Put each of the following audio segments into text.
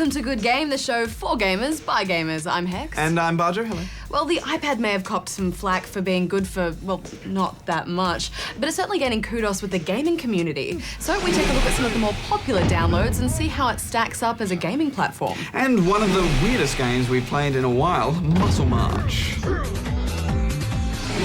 Welcome to Good Game, the show for gamers, by gamers. I'm Hex. And I'm Bajo, hello. Well, the iPad may have copped some flack for being good for, well, not that much, but it's certainly gaining kudos with the gaming community. So we take a look at some of the more popular downloads and see how it stacks up as a gaming platform. And one of the weirdest games we've played in a while, Muscle March.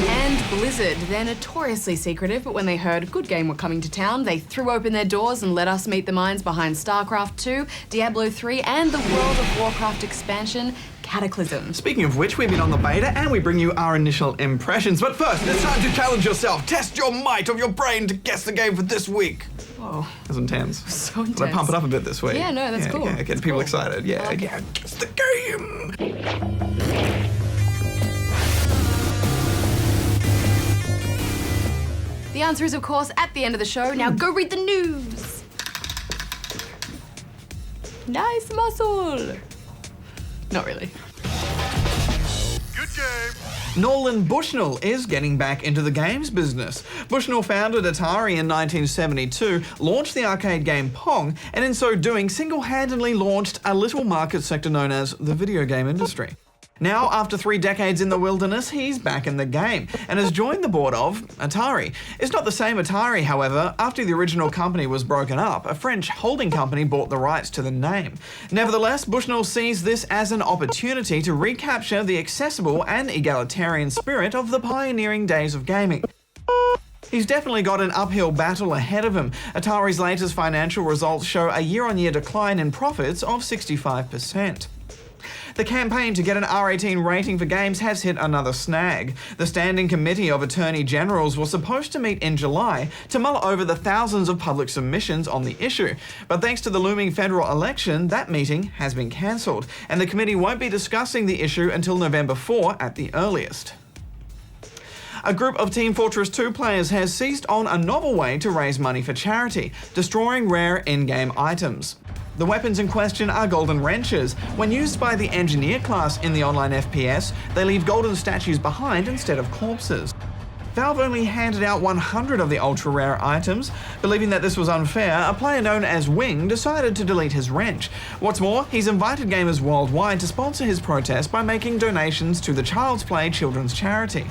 And Blizzard, they're notoriously secretive, but when they heard Good Game were coming to town, they threw open their doors and let us meet the minds behind StarCraft 2, Diablo 3, and the World of Warcraft expansion, Cataclysm. Speaking of which, we've been on the beta and we bring you our initial impressions. But first, it's time to challenge yourself. Test your might of your brain to guess the game for this week. Whoa. That's intense. So intense. Let's pump it up a bit this week. Yeah, no, that's cool. Yeah, get That's people cool. excited. Yeah, Okay. yeah, guess the game. The answer is, of course, at the end of the show. Now go read the news. Nice muscle. Not really. Good game. Nolan Bushnell is getting back into the games business. Bushnell founded Atari in 1972, launched the arcade game Pong, and in so doing single-handedly launched a little market sector known as the video game industry. Now, after 3 decades in the wilderness, he's back in the game and has joined the board of Atari. It's not the same Atari, however. After the original company was broken up, a French holding company bought the rights to the name. Nevertheless, Bushnell sees this as an opportunity to recapture the accessible and egalitarian spirit of the pioneering days of gaming. He's definitely got an uphill battle ahead of him. Atari's latest financial results show a year-on-year decline in profits of 65%. The campaign to get an R18 rating for games has hit another snag. The Standing Committee of Attorney Generals was supposed to meet in July to mull over the thousands of public submissions on the issue. But thanks to the looming federal election, that meeting has been cancelled, and the committee won't be discussing the issue until November 4 at the earliest. A group of Team Fortress 2 players has seized on a novel way to raise money for charity, destroying rare in-game items. The weapons in question are golden wrenches. When used by the engineer class in the online FPS, they leave golden statues behind instead of corpses. Valve only handed out 100 of the ultra-rare items. Believing that this was unfair, a player known as Wing decided to delete his wrench. What's more, he's invited gamers worldwide to sponsor his protest by making donations to the Child's Play children's charity.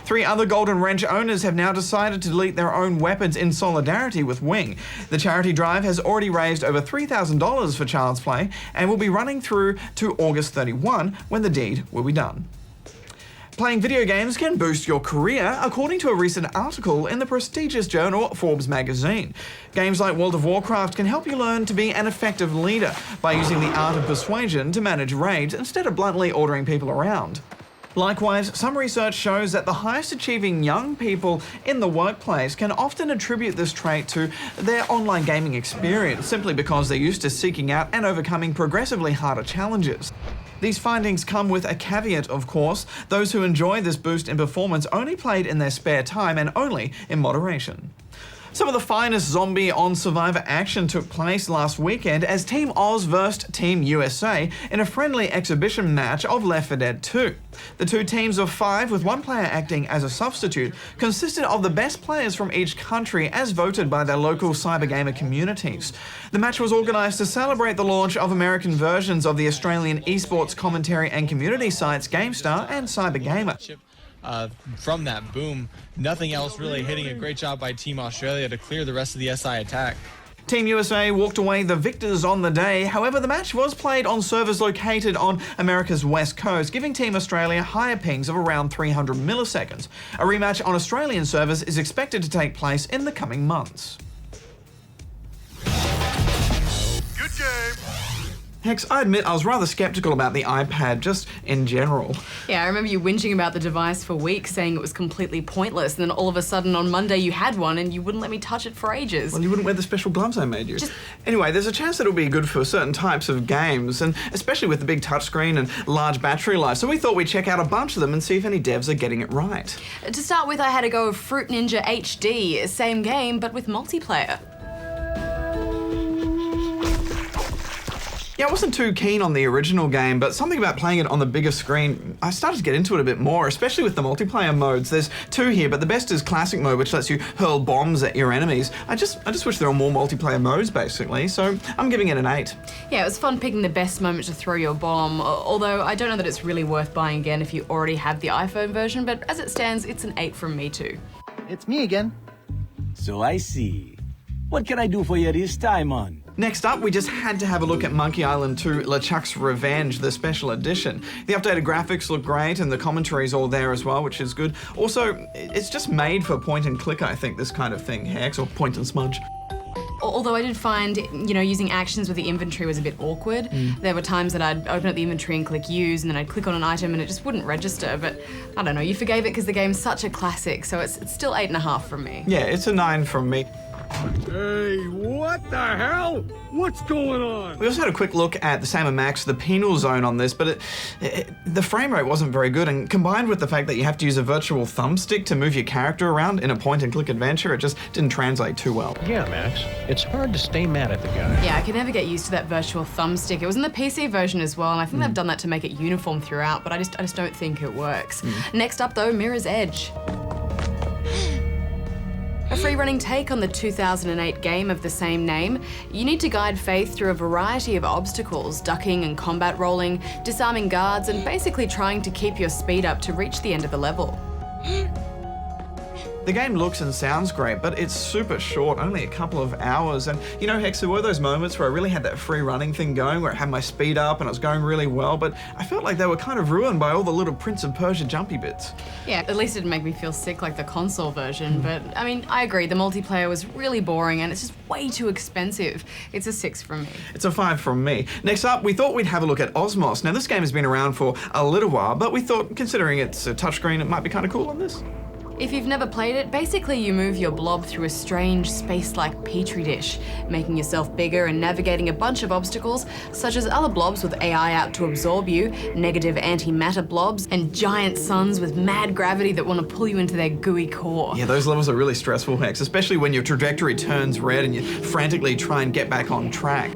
3 other Golden Wrench owners have now decided to delete their own weapons in solidarity with Wing. The charity drive has already raised over $3,000 for Child's Play and will be running through to August 31 when the deed will be done. Playing video games can boost your career, according to a recent article in the prestigious journal Forbes magazine. Games like World of Warcraft can help you learn to be an effective leader by using the art of persuasion to manage raids instead of bluntly ordering people around. Likewise, some research shows that the highest achieving young people in the workplace can often attribute this trait to their online gaming experience, simply because they're used to seeking out and overcoming progressively harder challenges. These findings come with a caveat, of course. Those who enjoy this boost in performance only played in their spare time and only in moderation. Some of the finest zombie on Survivor action took place last weekend as Team Oz vs Team USA in a friendly exhibition match of Left 4 Dead 2. The 2 teams of 5, with 1 player acting as a substitute, consisted of the best players from each country as voted by their local cybergamer communities. The match was organised to celebrate the launch of American versions of the Australian esports commentary and community sites GameStar and Cybergamer. From that boom, nothing else really hitting. A great job by Team Australia to clear the rest of the SI attack. Team USA walked away the victors on the day. However, the match was played on servers located on America's west coast, giving Team Australia higher pings of around 300 milliseconds. A rematch on Australian servers is expected to take place in the coming months. Good game. Hex, I admit I was rather skeptical about the iPad, just in general. Yeah, I remember you whinging about the device for weeks, saying it was completely pointless, and then all of a sudden on Monday you had one and you wouldn't let me touch it for ages. Well, you wouldn't wear the special gloves I made you. Anyway, there's a chance that it'll be good for certain types of games, and especially with the big touchscreen and large battery life, so we thought we'd check out a bunch of them and see if any devs are getting it right. To start with, I had a go of Fruit Ninja HD, same game but with multiplayer. Yeah, I wasn't too keen on the original game, but something about playing it on the bigger screen, I started to get into it a bit more, especially with the multiplayer modes. There's 2 here, but the best is classic mode, which lets you hurl bombs at your enemies. I just wish there were more multiplayer modes, basically, so I'm giving it an 8. Yeah, it was fun picking the best moment to throw your bomb, although I don't know that it's really worth buying again if you already have the iPhone version, but as it stands, it's an 8 from me too. It's me again. So I see. What can I do for you this time, man? Next up, we just had to have a look at Monkey Island 2 LeChuck's Revenge, the special edition. The updated graphics look great and the commentary's all there as well, which is good. Also, it's just made for point and click, I think, this kind of thing, Hex, or point and smudge. Although I did find, using actions with the inventory was a bit awkward. There were times that I'd open up the inventory and click use, and then I'd click on an item and it just wouldn't register, but I don't know, you forgave it because the game's such a classic, so it's still 8.5 from me. Yeah, it's a 9 from me. Hey, what the hell? What's going on? We also had a quick look at the Sam & Max, the penal zone on this, but the frame rate wasn't very good, and combined with the fact that you have to use a virtual thumbstick to move your character around in a point-and-click adventure, it just didn't translate too well. Yeah, Max. It's hard to stay mad at the guy. Yeah, I could never get used to that virtual thumbstick. It was in the PC version as well, and I think they've done that to make it uniform throughout, but I just don't think it works. Next up, though, Mirror's Edge. A free-running take on the 2008 game of the same name, you need to guide Faith through a variety of obstacles, ducking and combat rolling, disarming guards, and basically trying to keep your speed up to reach the end of the level. The game looks and sounds great, but it's super short, only a couple of hours. And you know, Hex, there were those moments where I really had that free running thing going, where I had my speed up and it was going really well, but I felt like they were kind of ruined by all the little Prince of Persia jumpy bits. Yeah, at least it didn't make me feel sick like the console version, but I mean, I agree, the multiplayer was really boring and it's just way too expensive. It's a 6 from me. It's a 5 from me. Next up, we thought we'd have a look at Osmos. Now, this game has been around for a little while, but we thought, considering it's a touchscreen, it might be kind of cool on this. If you've never played it, basically you move your blob through a strange space-like petri dish, making yourself bigger and navigating a bunch of obstacles, such as other blobs with AI out to absorb you, negative antimatter blobs, and giant suns with mad gravity that want to pull you into their gooey core. Yeah, those levels are really stressful, Hex, especially when your trajectory turns red and you frantically try and get back on track.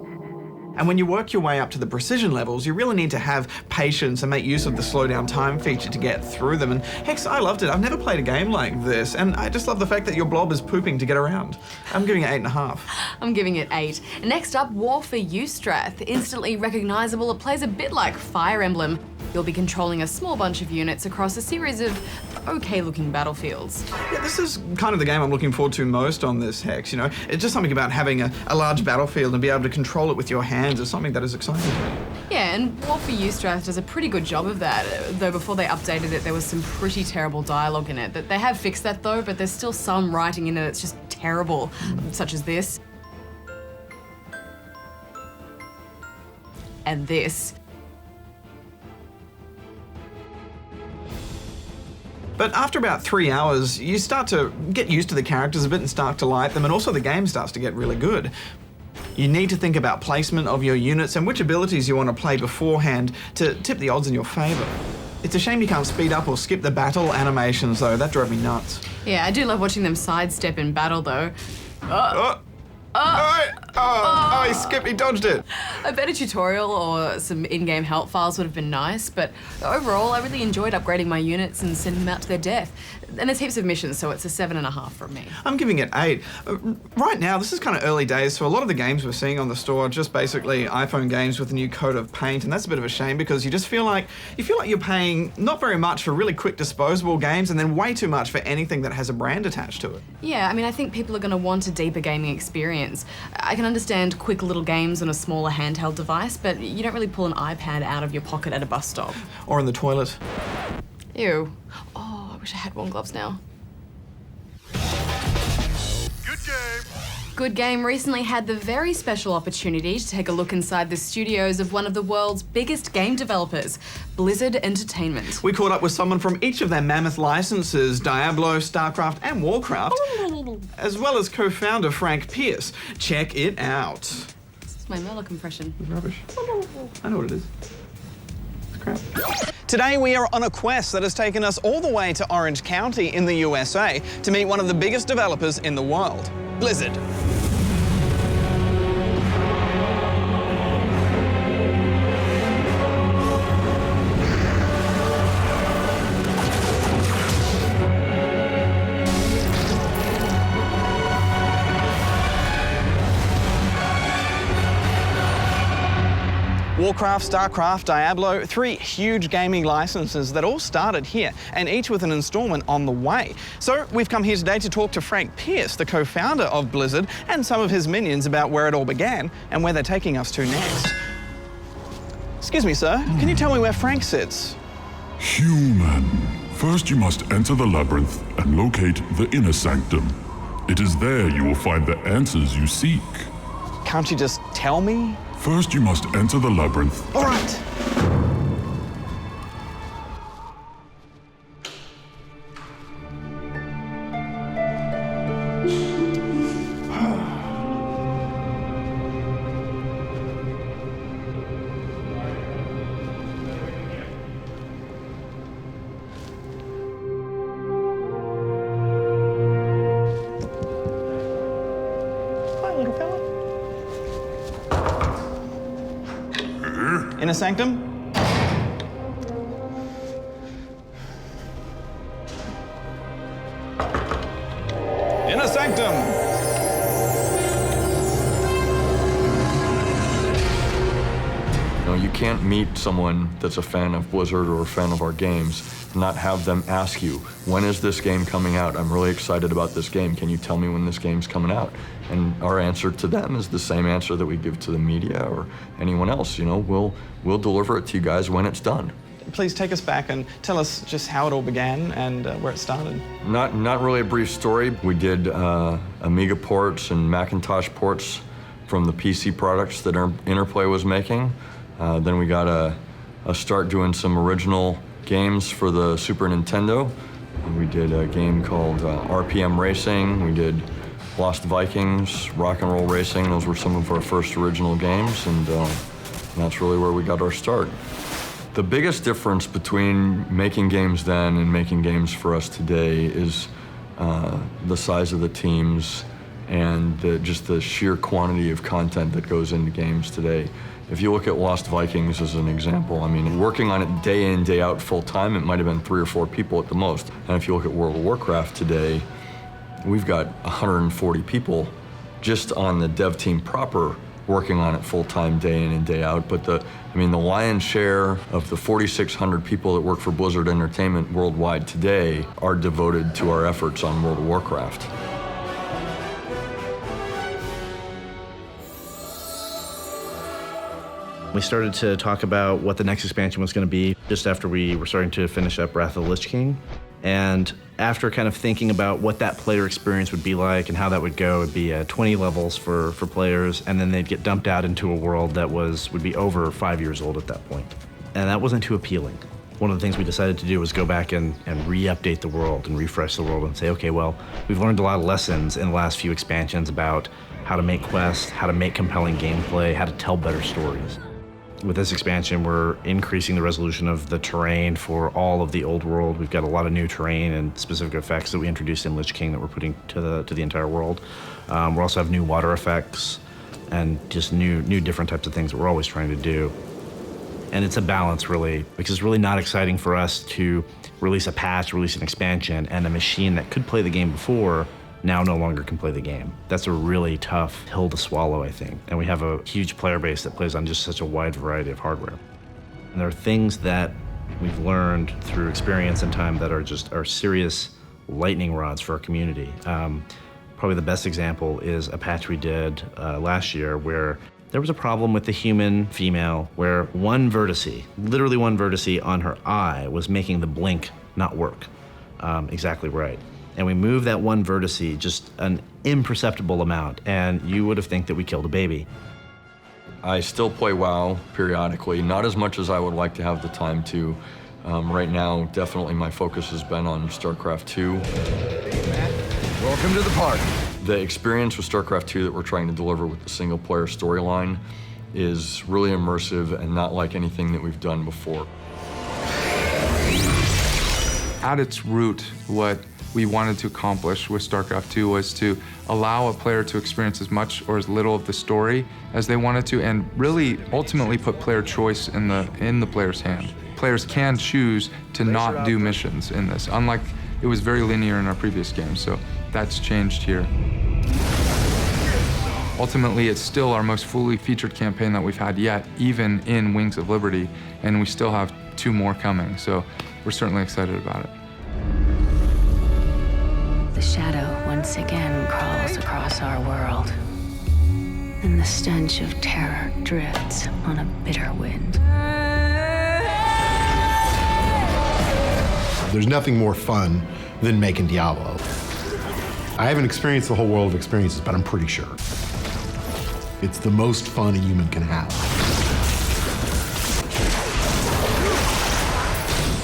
And when you work your way up to the precision levels, you really need to have patience and make use of the slow down time feature to get through them. And Hex, I loved it. I've never played a game like this, and I just love the fact that your blob is pooping to get around. I'm giving it 8.5. I'm giving it 8. Next up, War for Eustrath. Instantly recognizable, it plays a bit like Fire Emblem. You'll be controlling a small bunch of units across a series of okay-looking battlefields. Yeah, this is kind of the game I'm looking forward to most on this, Hex, you know? It's just something about having a large battlefield and be able to control it with your hands is something that is exciting to me. Yeah, and War for Eustrath does a pretty good job of that, though before they updated it, there was some pretty terrible dialogue in it. They have fixed that though, but there's still some writing in it that's just terrible, such as this. And this. But after about 3 hours, you start to get used to the characters a bit and start to like them, and also the game starts to get really good. You need to think about placement of your units and which abilities you want to play beforehand to tip the odds in your favour. It's a shame you can't speed up or skip the battle animations though, that drove me nuts. Yeah, I do love watching them sidestep in battle though. He skipped, he dodged it. A better tutorial or some in-game help files would have been nice, but overall I really enjoyed upgrading my units and sending them out to their death. And there's heaps of missions, so it's a 7.5 from me. I'm giving it 8. Right now, this is kind of early days, so a lot of the games we're seeing on the store are just basically iPhone games with a new coat of paint, and that's a bit of a shame because you just feel like you're paying not very much for really quick disposable games and then way too much for anything that has a brand attached to it. Yeah, I mean, I think people are going to want a deeper gaming experience. I can understand quick little games on a smaller handheld device, but you don't really pull an iPad out of your pocket at a bus stop. Or in the toilet. Ew. Oh, I wish I had warm gloves now. Good game. Good Game recently had the very special opportunity to take a look inside the studios of one of the world's biggest game developers, Blizzard Entertainment. We caught up with someone from each of their mammoth licenses, Diablo, StarCraft and Warcraft, as well as co-founder Frank Pierce. Check it out. This is my Murloc impression. Rubbish. I know what it is. It's crap. Today we are on a quest that has taken us all the way to Orange County in the USA to meet one of the biggest developers in the world, Blizzard. Warcraft, StarCraft, Diablo, 3 huge gaming licenses that all started here, and each with an installment on the way. So we've come here today to talk to Frank Pierce, the co-founder of Blizzard, and some of his minions about where it all began and where they're taking us to next. Excuse me, sir, can you tell me where Frank sits? Human. First you must enter the labyrinth and locate the inner sanctum. It is there you will find the answers you seek. Can't you just tell me? First you must enter the labyrinth. All right. Inner sanctum? Inner sanctum! You can't meet someone that's a fan of Blizzard or a fan of our games and not have them ask you, when is this game coming out? I'm really excited about this game. Can you tell me when this game's coming out? And our answer to them is the same answer that we give to the media or anyone else. We'll deliver it to you guys when it's done. Please take us back and tell us just how it all began and where it started. Not really a brief story. We did Amiga ports and Macintosh ports from the PC products that Interplay was making. Then we got a start doing some original games for the Super Nintendo. We did a game called RPM Racing. We did Lost Vikings, Rock and Roll Racing. Those were some of our first original games, and that's really where we got our start. The biggest difference between making games then and making games for us today is the size of the teams and just the sheer quantity of content that goes into games today. If you look at Lost Vikings as an example, working on it day in, day out full time, it might have been 3 or 4 people at the most. And if you look at World of Warcraft today, we've got 140 people just on the dev team proper working on it full time, day in and day out. But the lion's share of the 4,600 people that work for Blizzard Entertainment worldwide today are devoted to our efforts on World of Warcraft. We started to talk about what the next expansion was going to be just after we were starting to finish up Wrath of the Lich King. And after kind of thinking about what that player experience would be like and how that would go, it'd be 20 levels for players, and then they'd get dumped out into a world that would be over 5 years old at that point. And that wasn't too appealing. One of the things we decided to do was go back and re-update the world and refresh the world and say, okay, well, we've learned a lot of lessons in the last few expansions about how to make quests, how to make compelling gameplay, how to tell better stories. With this expansion, we're increasing the resolution of the terrain for all of the old world. We've got a lot of new terrain and specific effects that we introduced in Lich King that we're putting to the entire world. We also have new water effects and just new different types of things that we're always trying to do. And it's a balance, really, because it's really not exciting for us to release a patch, release an expansion, and a machine that could play the game before now no longer can play the game. That's a really tough hill to swallow, I think. And we have a huge player base that plays on just such a wide variety of hardware. And there are things that we've learned through experience and time that are serious lightning rods for our community. Probably the best example is a patch we did last year where there was a problem with the human female where literally one vertice on her eye was making the blink not work exactly right. And we moved that one vertice just an imperceptible amount, and you would have think that we killed a baby. I still play WoW periodically, not as much as I would like to have the time to. Right now, definitely my focus has been on StarCraft 2. Welcome to the party. The experience with StarCraft 2 that we're trying to deliver with the single-player storyline is really immersive and not like anything that we've done before. At its root, what we wanted to accomplish with StarCraft 2 was to allow a player to experience as much or as little of the story as they wanted to, and really ultimately put player choice in the player's hand. Players can choose to not do missions in this, unlike it was very linear in our previous games, so that's changed here. ultimately it's still our most fully featured campaign that we've had yet, even in Wings of Liberty, and we still have 2 more coming, so we're certainly excited about it. The shadow once again crawls across our world, and the stench of terror drifts on a bitter wind. There's nothing more fun than making Diablo. I haven't experienced the whole world of experiences, but I'm pretty sure. It's the most fun a human can have.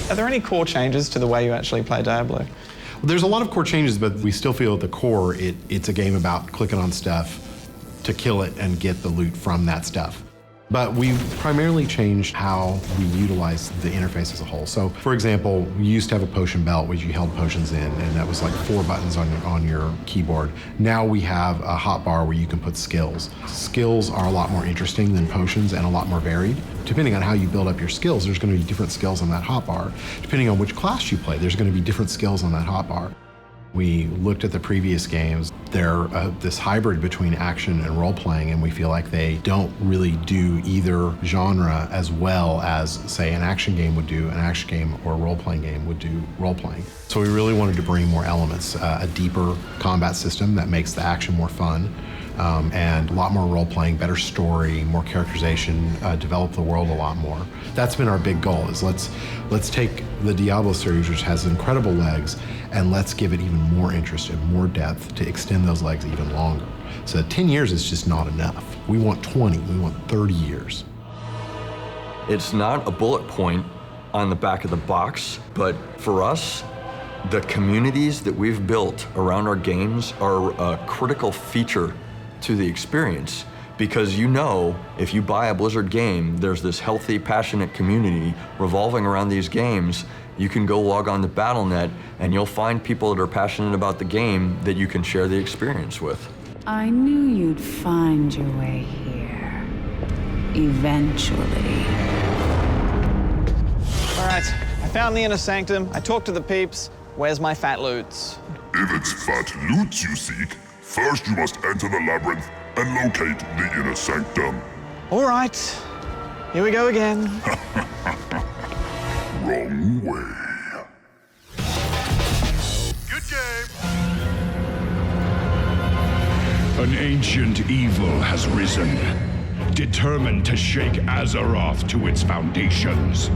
Are there any core changes to the way you actually play Diablo? Well, there's a lot of core changes, but we still feel at the core it's a game about clicking on stuff to kill it and get the loot from that stuff. But we primarily changed how we utilize the interface as a whole. So, for example, we used to have a potion belt, which you held potions in, and that was like 4 buttons on your keyboard. Now we have a hotbar where you can put skills. Skills are a lot more interesting than potions and a lot more varied. Depending on how you build up your skills, there's going to be different skills on that hotbar. Depending on which class you play, there's going to be different skills on that hotbar. We looked at the previous games. They're this hybrid between action and role-playing, and we feel like they don't really do either genre as well as, say, an action game would do an action game or a role-playing game would do role-playing. So we really wanted to bring more elements, a deeper combat system that makes the action more fun, and a lot more role-playing, better story, more characterization, develop the world a lot more. That's been our big goal, is let's take the Diablo series, which has incredible legs, and let's give it even more interest and more depth to extend those legs even longer. So 10 years is just not enough. We want 20, we want 30 years. It's not a bullet point on the back of the box, but for us, the communities that we've built around our games are a critical feature to the experience, because you know, if you buy a Blizzard game, there's this healthy, passionate community revolving around these games. You can go log on to Battle.net and you'll find people that are passionate about the game that you can share the experience with. I knew you'd find your way here. Eventually. All right, I found the inner sanctum. I talked to the peeps. Where's my fat loots? If it's fat loot you seek, first you must enter the labyrinth and locate the inner sanctum. All right, here we go again. Wrong way. Good game. An ancient evil has risen, determined to shake Azeroth to its foundations.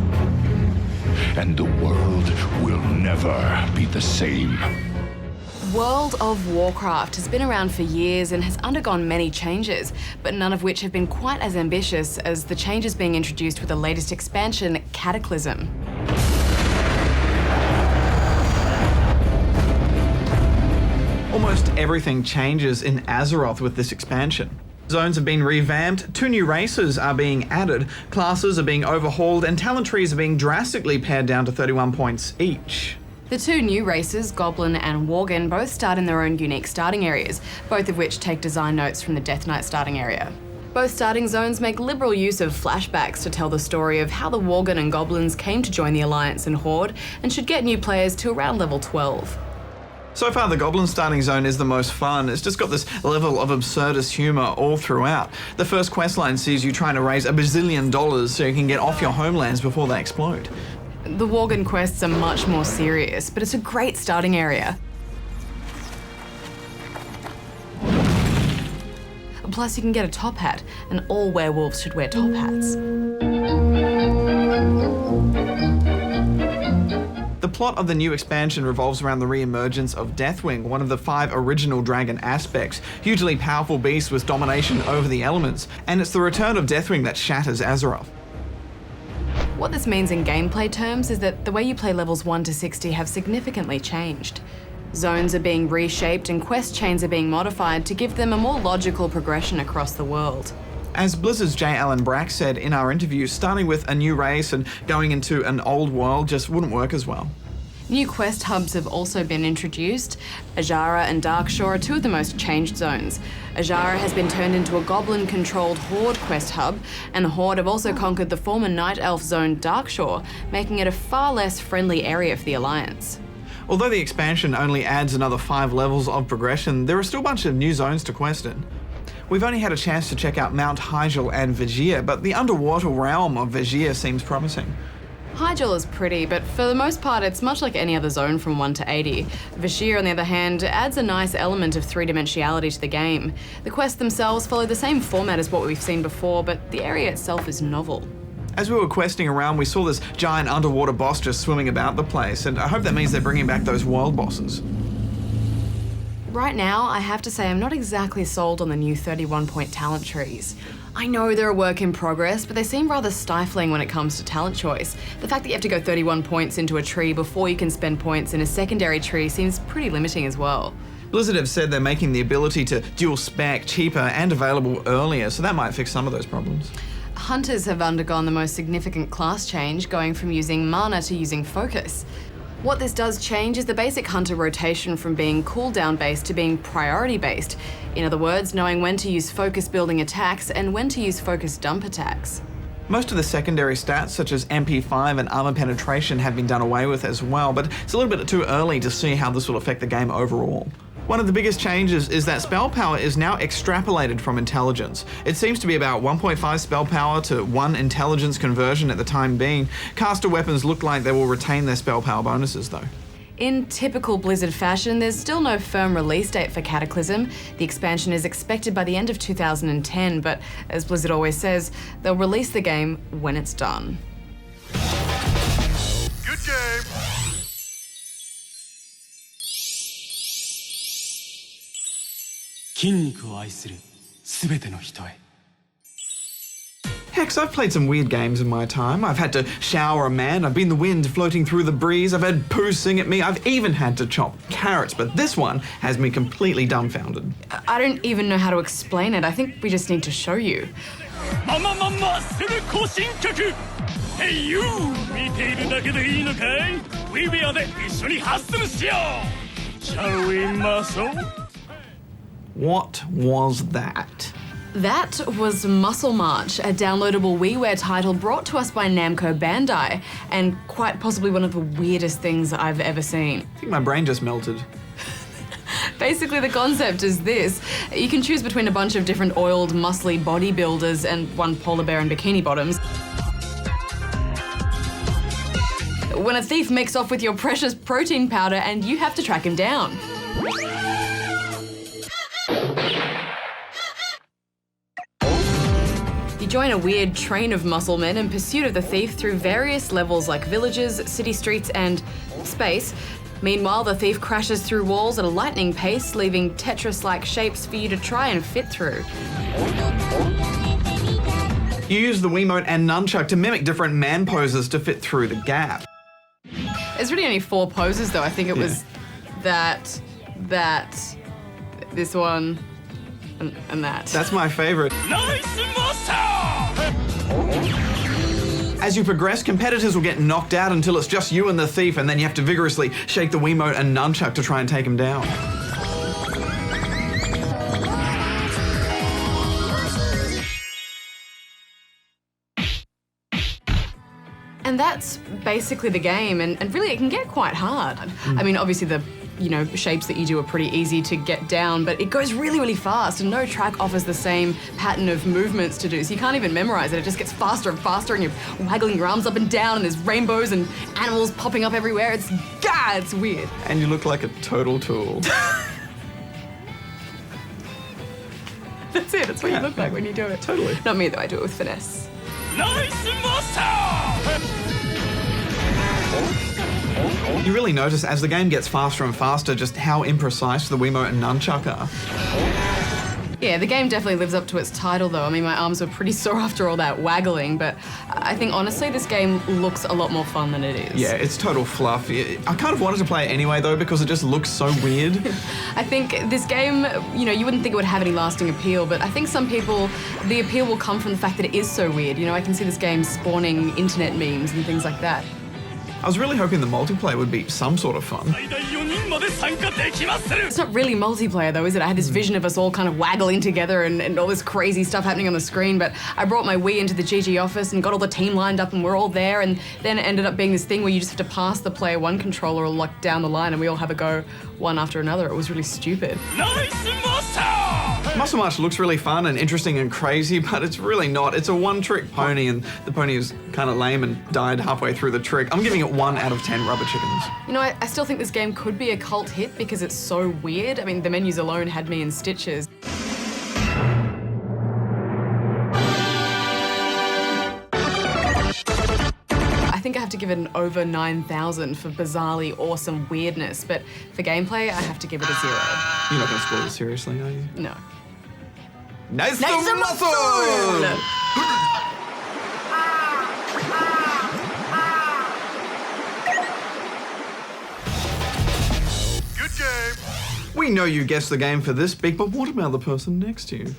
And the world will never be the same. World of Warcraft has been around for years and has undergone many changes, but none of which have been quite as ambitious as the changes being introduced with the latest expansion, Cataclysm. Almost everything changes in Azeroth with this expansion. Zones have been revamped, 2 new races are being added, classes are being overhauled, and talent trees are being drastically pared down to 31 points each. The 2 new races, Goblin and Worgen, both start in their own unique starting areas, both of which take design notes from the Death Knight starting area. Both starting zones make liberal use of flashbacks to tell the story of how the Worgen and Goblins came to join the Alliance and Horde, and should get new players to around level 12. So far, the Goblin starting zone is the most fun. It's just got this level of absurdist humor all throughout. The first questline sees you trying to raise $1 bazillion so you can get off your homelands before they explode. The Worgen quests are much more serious, but it's a great starting area. Plus, you can get a top hat, and all werewolves should wear top hats. The plot of the new expansion revolves around the re-emergence of Deathwing, one of the 5 original dragon aspects, hugely powerful beast with domination over the elements, and it's the return of Deathwing that shatters Azeroth. What this means in gameplay terms is that the way you play levels 1 to 60 have significantly changed. Zones are being reshaped and quest chains are being modified to give them a more logical progression across the world. As Blizzard's J. Allen Brack said in our interview, starting with a new race and going into an old world just wouldn't work as well. New quest hubs have also been introduced. Ajara and Darkshore are 2 of the most changed zones. Ajara has been turned into a goblin-controlled Horde quest hub, and the Horde have also conquered the former Night Elf zone Darkshore, making it a far less friendly area for the Alliance. Although the expansion only adds another 5 levels of progression, there are still a bunch of new zones to quest in. We've only had a chance to check out Mount Hyjal and Vajir, but the underwater realm of Vajir seems promising. Hyjal is pretty, but for the most part it's much like any other zone from 1 to 80. Vashir, on the other hand, adds a nice element of three-dimensionality to the game. The quests themselves follow the same format as what we've seen before, but the area itself is novel. As we were questing around, we saw this giant underwater boss just swimming about the place, and I hope that means they're bringing back those world bosses. Right now, I have to say I'm not exactly sold on the new 31-point talent trees. I know they're a work in progress, but they seem rather stifling when it comes to talent choice. The fact that you have to go 31 points into a tree before you can spend points in a secondary tree seems pretty limiting as well. Blizzard have said they're making the ability to dual spec cheaper and available earlier, so that might fix some of those problems. Hunters have undergone the most significant class change, going from using mana to using focus. What this does change is the basic hunter rotation from being cooldown based to being priority based. In other words, knowing when to use focus building attacks and when to use focus dump attacks. Most of the secondary stats, such as MP5 and armor penetration, have been done away with as well, but it's a little bit too early to see how this will affect the game overall. One of the biggest changes is that spell power is now extrapolated from intelligence. It seems to be about 1.5 spell power to 1 intelligence conversion at the time being. Caster weapons look like they will retain their spell power bonuses though. In typical Blizzard fashion, there's still no firm release date for Cataclysm. The expansion is expected by the end of 2010, but as Blizzard always says, they'll release the game when it's done. Good game. Hex, I've played some weird games in my time. I've had to shower a man, I've been the wind floating through the breeze, I've had poo sing at me, I've even had to chop carrots, but this one has me completely dumbfounded. I don't even know how to explain it. I think we just need to show you. Hey you! 見ているだけでいいのかい? ウィビアで一緒にハッスルしよう! Shall we muscle? What was that? That was Muscle March, a downloadable WiiWare title brought to us by Namco Bandai, and quite possibly one of the weirdest things I've ever seen. I think my brain just melted. Basically, the concept is this. You can choose between a bunch of different oiled, muscly bodybuilders and one polar bear in bikini bottoms. When a thief makes off with your precious protein powder and you have to track him down. You join a weird train of muscle men in pursuit of the thief through various levels like villages, city streets, and space. Meanwhile, the thief crashes through walls at a lightning pace, leaving Tetris-like shapes for you to try and fit through. You use the Wiimote and nunchuck to mimic different man poses to fit through the gap. There's really only 4 poses though. I think it was that, this one, and that. That's my favorite. As you progress, competitors will get knocked out until it's just you and the thief, and then you have to vigorously shake the Wiimote and nunchuck to try and take him down. And that's basically the game, and really it can get quite hard. I mean, obviously the shapes that you do are pretty easy to get down, but it goes really, really fast, and no track offers the same pattern of movements to do, so you can't even memorize it. It just gets faster and faster, and you're waggling your arms up and down, and there's rainbows and animals popping up everywhere. It's weird. And you look like a total tool. That's it, that's what you look like when you do it. Totally. Not me though, I do it with finesse. You really notice as the game gets faster and faster just how imprecise the Wiimote and nunchuck are. Yeah, the game definitely lives up to its title though. I mean, my arms were pretty sore after all that waggling, but I think honestly this game looks a lot more fun than it is. Yeah, it's total fluff. I kind of wanted to play it anyway though because it just looks so weird. I think this game, you wouldn't think it would have any lasting appeal, but I think some people, the appeal will come from the fact that it is so weird. I can see this game spawning internet memes and things like that. I was really hoping the multiplayer would be some sort of fun. It's not really multiplayer though, is it? I had this vision of us all kind of waggling together and all this crazy stuff happening on the screen, but I brought my Wii into the GG office and got all the team lined up and we're all there, and then it ended up being this thing where you just have to pass the player 1 controller like down the line and we all have a go one after another. It was really stupid. Muscle March looks really fun and interesting and crazy, but it's really not. It's a one-trick pony, and the pony is kind of lame and died halfway through the trick. I'm giving it 1 out of 10 rubber chickens. You know, I still think this game could be a cult hit because it's so weird. I mean, the menus alone had me in stitches. I think I have to give it an over 9,000 for bizarrely awesome weirdness, but for gameplay, I have to give it a 0. You're not going to score this seriously, are you? No. Nice Nice to muscle! Good game. We know you guessed the game for this big, but what about the person next to you?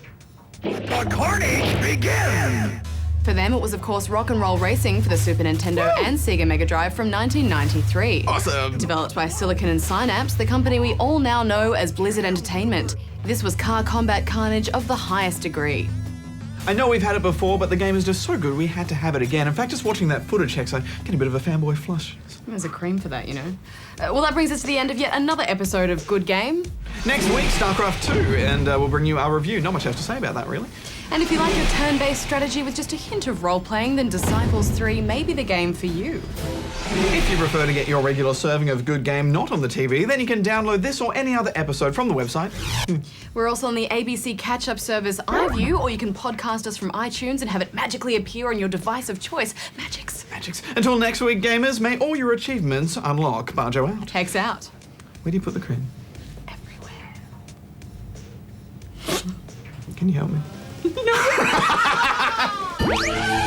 The carnage begins! For them, it was, of course, Rock and Roll Racing for the Super Nintendo and Sega Mega Drive from 1993. Awesome! Developed by Silicon and Synapse, the company we all now know as Blizzard Entertainment. This was car combat carnage of the highest degree. I know we've had it before, but the game is just so good we had to have it again. In fact, just watching that footage checks, I get a bit of a fanboy flush. There's a cream for that, you know. Well, that brings us to the end of yet another episode of Good Game. Next week, StarCraft 2, and we'll bring you our review. Not much else to say about that, really. And if you like your turn-based strategy with just a hint of role-playing, then Disciples 3 may be the game for you. If you prefer to get your regular serving of Good Game not on the TV, then you can download this or any other episode from the website. We're also on the ABC catch-up service iView, or you can podcast us from iTunes and have it magically appear on your device of choice. Magics. Until next week, gamers, may all your achievements unlock. Bajo out. Hex out. Where do you put the cream? Everywhere. Can you help me? No.